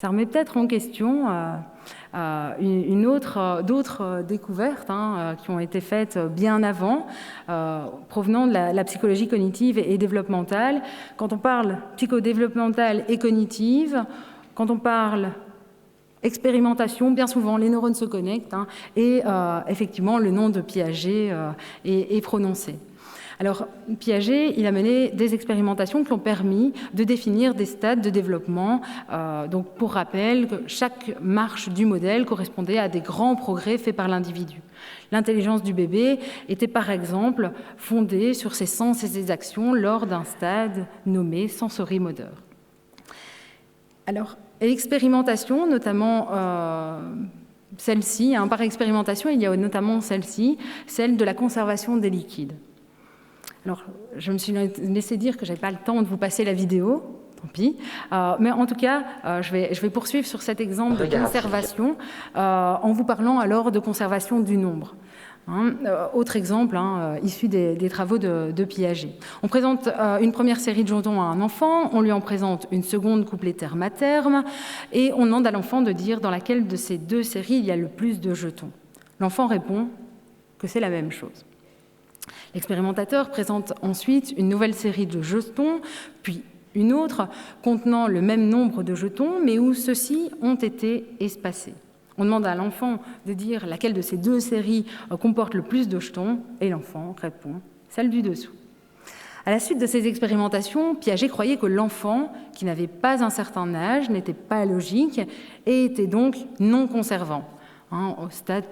Ça remet peut-être en question d'autres découvertes qui ont été faites bien avant, provenant de la psychologie cognitive et développementale. Quand on parle psychodéveloppementale et cognitive, quand on parle expérimentation, bien souvent les neurones se connectent et effectivement le nom de Piaget est prononcé. Alors, Piaget, il a mené des expérimentations qui ont permis de définir des stades de développement. Donc, pour rappel, chaque marche du modèle correspondait à des grands progrès faits par l'individu. L'intelligence du bébé était, par exemple, fondée sur ses sens et ses actions lors d'un stade nommé sensorimoteur. Alors, l'expérimentation, notamment celle-ci, par expérimentation, il y a notamment celle-ci, celle de la conservation des liquides. Alors, je me suis laissé dire que je n'avais pas le temps de vous passer la vidéo, tant pis. Mais en tout cas, je vais poursuivre sur cet exemple de conservation en vous parlant alors de conservation du nombre. Autre exemple issu des travaux de Piaget. On présente une première série de jetons à un enfant, on lui en présente une seconde couplée terme à terme, et on demande à l'enfant de dire dans laquelle de ces deux séries il y a le plus de jetons. L'enfant répond que c'est la même chose. L'expérimentateur présente ensuite une nouvelle série de jetons, puis une autre contenant le même nombre de jetons, mais où ceux-ci ont été espacés. On demande à l'enfant de dire laquelle de ces deux séries comporte le plus de jetons, et l'enfant répond celle du dessous. À la suite de ces expérimentations, Piaget croyait que l'enfant, qui n'avait pas un certain âge, n'était pas logique et était donc non conservant, au stade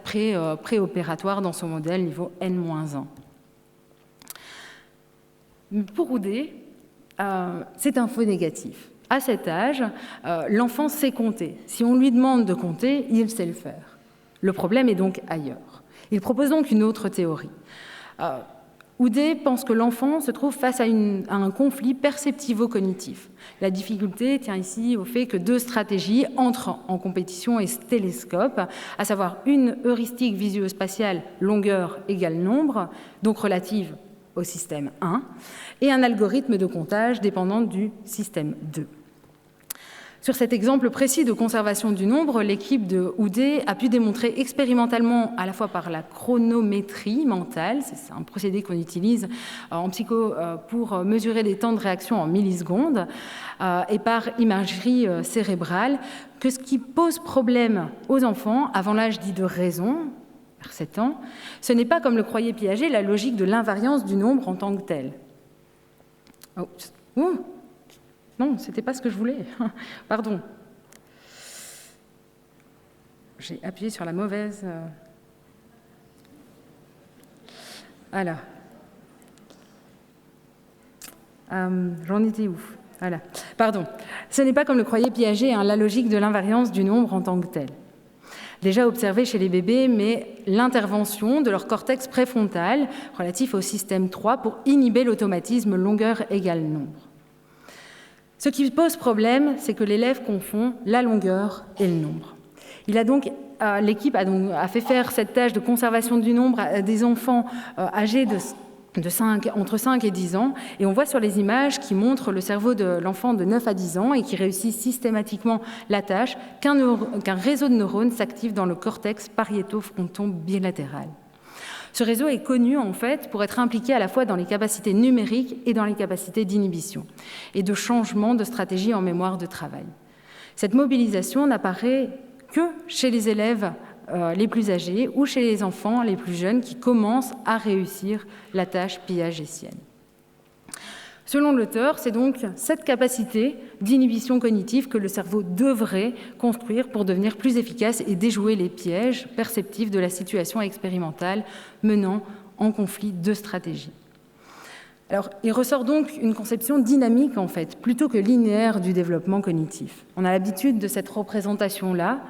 préopératoire dans son modèle niveau N-1. Pour Houdet, c'est un faux négatif. À cet âge, l'enfant sait compter. Si on lui demande de compter, il sait le faire. Le problème est donc ailleurs. Il propose donc une autre théorie. Houdet pense que l'enfant se trouve face à un conflit perceptivo-cognitif. La difficulté tient ici au fait que deux stratégies entrent en compétition et se télescopent, à savoir une heuristique visuospatiale longueur égale nombre, donc relative au système 1, et un algorithme de comptage dépendant du système 2. Sur cet exemple précis de conservation du nombre, l'équipe de Houdet a pu démontrer expérimentalement, à la fois par la chronométrie mentale, c'est un procédé qu'on utilise en psycho pour mesurer les temps de réaction en millisecondes, et par imagerie cérébrale, que ce qui pose problème aux enfants avant l'âge dit de raison, vers 7 ans, ce n'est pas, comme le croyait Piaget, la logique de l'invariance du nombre en tant que tel. Non, ce n'était pas ce que je voulais. Pardon. J'ai appuyé sur la mauvaise... Voilà. J'en étais où? Voilà. Pardon. Ce n'est pas, comme le croyait Piaget, la logique de l'invariance du nombre en tant que tel. Déjà observé chez les bébés, mais l'intervention de leur cortex préfrontal relatif au système 3 pour inhiber l'automatisme longueur égale nombre. Ce qui pose problème, c'est que l'élève confond la longueur et le nombre. L'équipe a fait faire cette tâche de conservation du nombre à des enfants âgés entre 5 et 10 ans, et on voit sur les images qui montrent le cerveau de l'enfant de 9 à 10 ans et qui réussit systématiquement la tâche qu'un réseau de neurones s'active dans le cortex pariéto-fronton bilatéral. Ce réseau est connu en fait pour être impliqué à la fois dans les capacités numériques et dans les capacités d'inhibition et de changement de stratégie en mémoire de travail. Cette mobilisation n'apparaît que chez les élèves les plus âgés ou chez les enfants les plus jeunes qui commencent à réussir la tâche piagétienne. Selon l'auteur, c'est donc cette capacité d'inhibition cognitive que le cerveau devrait construire pour devenir plus efficace et déjouer les pièges perceptifs de la situation expérimentale menant en conflit de stratégies. Alors, il ressort donc une conception dynamique, en fait, plutôt que linéaire du développement cognitif. On a l'habitude de cette représentation-là,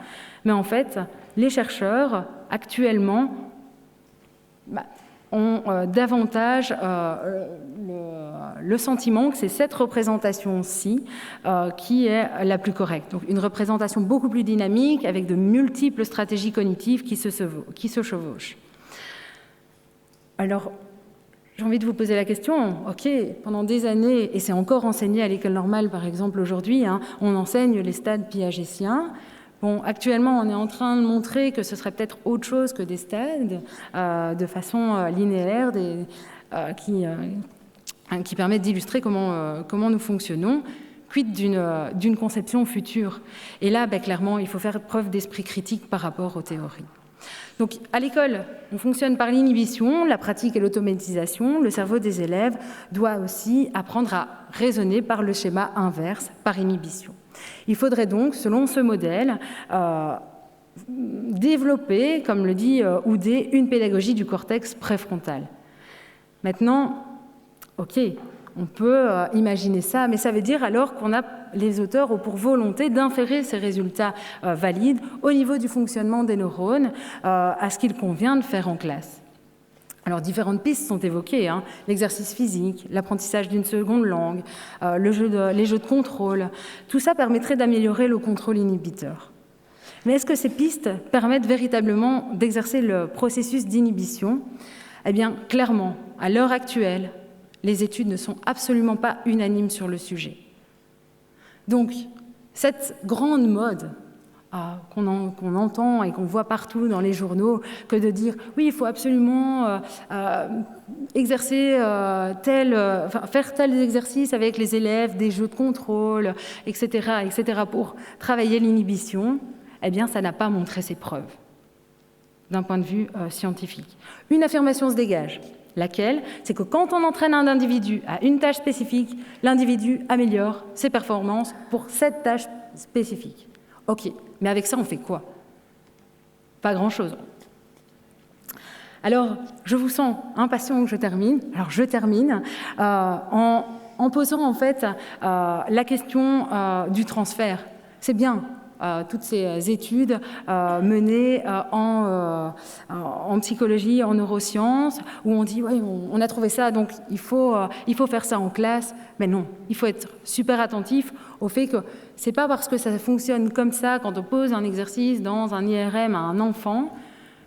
mais en fait, les chercheurs, actuellement, ont davantage le sentiment que c'est cette représentation-ci qui est la plus correcte. Donc, une représentation beaucoup plus dynamique, avec de multiples stratégies cognitives qui se chevauchent. Alors, j'ai envie de vous poser la question, ok, pendant des années, et c'est encore enseigné à l'école normale par exemple aujourd'hui, hein, on enseigne les stades piagétiens. Bon, actuellement, on est en train de montrer que ce serait peut-être autre chose que des stades de façon linéaire, qui permettent d'illustrer comment nous fonctionnons. Quid d'une conception future. Et là, clairement, il faut faire preuve d'esprit critique par rapport aux théories. Donc, à l'école, on fonctionne par l'inhibition, la pratique et l'automatisation. Le cerveau des élèves doit aussi apprendre à raisonner par le schéma inverse, par inhibition. Il faudrait donc, selon ce modèle, développer, comme le dit Houdet, une pédagogie du cortex préfrontal. Maintenant, ok, on peut imaginer ça, mais ça veut dire alors les auteurs ont pour volonté d'inférer ces résultats valides au niveau du fonctionnement des neurones, à ce qu'il convient de faire en classe. Alors, différentes pistes sont évoquées, hein. L'exercice physique, l'apprentissage d'une seconde langue, les jeux de contrôle. Tout ça permettrait d'améliorer le contrôle inhibiteur. Mais est-ce que ces pistes permettent véritablement d'exercer le processus d'inhibition ? Eh bien, clairement, à l'heure actuelle, les études ne sont absolument pas unanimes sur le sujet. Donc, cette grande mode qu'on entend et qu'on voit partout dans les journaux, que de dire « oui, il faut absolument exercer faire tel exercice avec les élèves, des jeux de contrôle, etc., pour travailler l'inhibition », eh bien, ça n'a pas montré ses preuves d'un point de vue scientifique. Une affirmation se dégage. Laquelle? C'est que quand on entraîne un individu à une tâche spécifique, l'individu améliore ses performances pour cette tâche spécifique. Ok, mais avec ça, on fait quoi? Pas grand-chose. Alors, je vous sens impatient que je termine. Alors, je termine en posant en fait la question du transfert. C'est bien. Toutes ces études menées en psychologie, en neurosciences, où on dit ouais, on a trouvé ça, donc il faut faire ça en classe. Mais non, il faut être super attentif au fait que c'est pas parce que ça fonctionne comme ça quand on pose un exercice dans un IRM à un enfant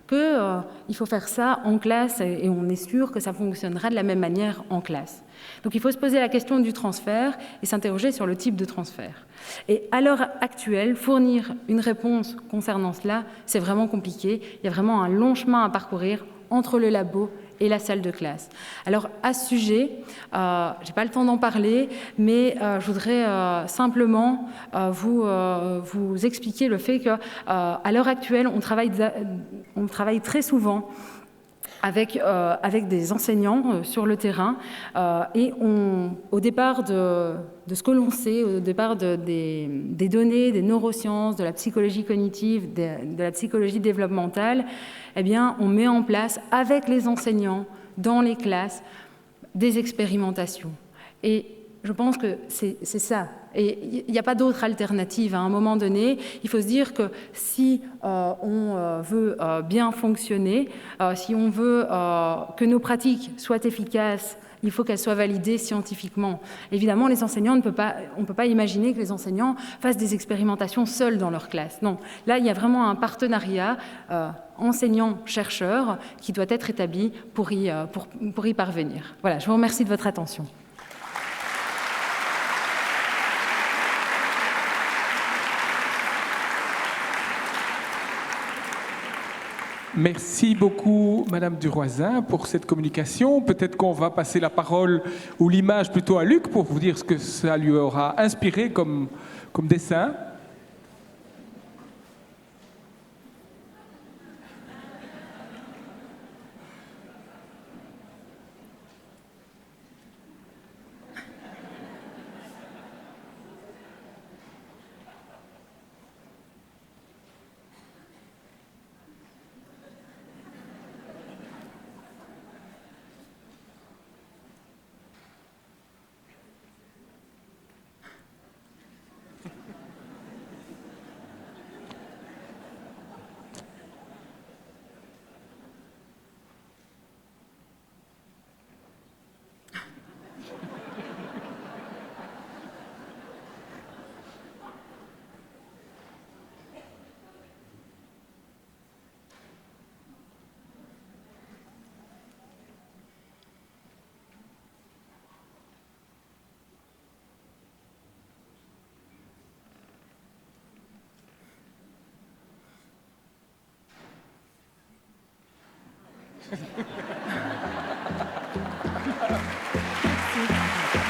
qu'il faut faire ça en classe et on est sûr que ça fonctionnera de la même manière en classe. Donc il faut se poser la question du transfert et s'interroger sur le type de transfert. Et à l'heure actuelle, fournir une réponse concernant cela, c'est vraiment compliqué. Il y a vraiment un long chemin à parcourir entre le labo et la salle de classe. Alors à ce sujet, je n'ai pas le temps d'en parler, mais je voudrais simplement vous expliquer le fait qu'à l'heure actuelle, on travaille très souvent avec des enseignants sur le terrain et au départ de ce que l'on sait, au départ des données, des neurosciences, de la psychologie cognitive, de la psychologie développementale, eh bien, on met en place avec les enseignants dans les classes des expérimentations. Et je pense que c'est ça. Et il n'y a pas d'autre alternative. À un moment donné, il faut se dire que si on veut bien fonctionner, si on veut que nos pratiques soient efficaces, il faut qu'elles soient validées scientifiquement. Évidemment, les enseignants, on ne peut pas imaginer que les enseignants fassent des expérimentations seuls dans leur classe. Non, là, il y a vraiment un partenariat enseignant-chercheur qui doit être établi pour y parvenir. Voilà, je vous remercie de votre attention. Merci beaucoup, Madame Duroisin, pour cette communication. Peut-être qu'on va passer la parole ou l'image plutôt à Luc pour vous dire ce que ça lui aura inspiré comme dessin.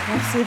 Merci.